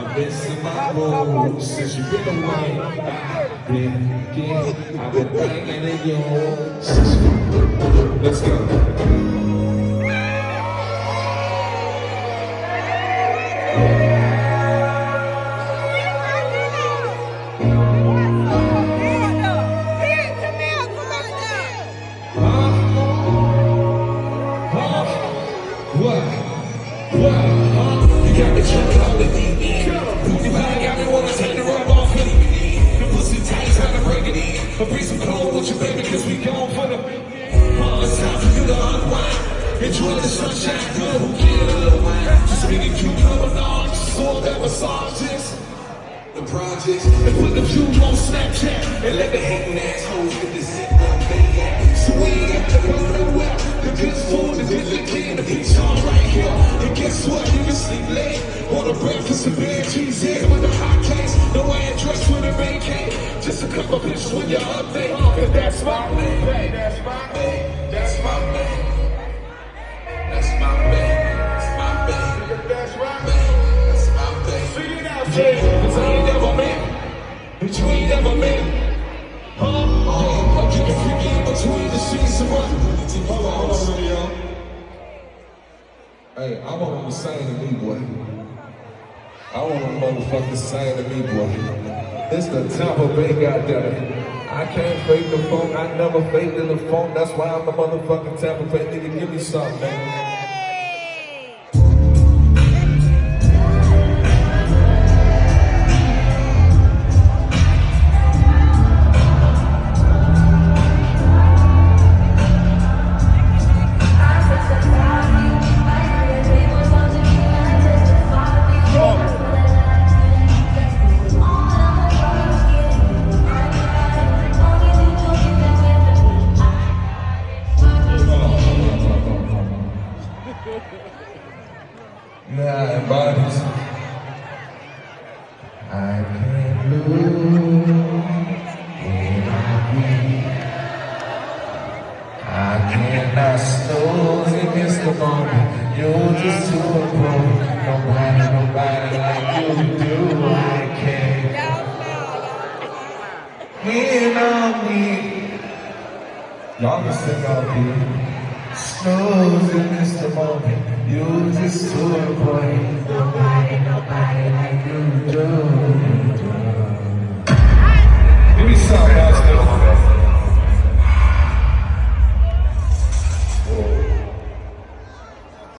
I'm missing my moves since you've been away. I've been banging in your Let's go. Breathe some cold with you, baby, cause we gone for the it's time for you to unwind. Enjoy the sunshine, good, who get a little wine. Just me and you coming on, just all that massages. The projects, and put the view on Snapchat. And let the hating assholes get the zip on baby. So we ain't got to go nowhere. The good food, the good looking, the beach on right here. And guess what, you can sleep late. On a breakfast and beer cheese here with the hot cakes. No address with a vacate. Just a couple pictures when you update. Cause that's my man, that's my man, that's my man. That's my man, that's my man. That's my man, that's my man. Figure it out, Jay. Cause I ain't never met. But you ain't never met. I'm getting freaky in between the sheets and what? Hold on, y'all. Hey, I want them to sing to me, boy. I want them motherfuckers to sing to me, boy. It's the Tampa Bay goddamn. I can't fake the funk, I never faked in the funk. That's why I'm the motherfucking Tampa Bay nigga. Give me something, man. Now embodies I can't lose when I win. I cannot snooze and miss the moment. You're just too important. Nobody like you do. I can't win on me. Y'all can sing out here. Snooze and miss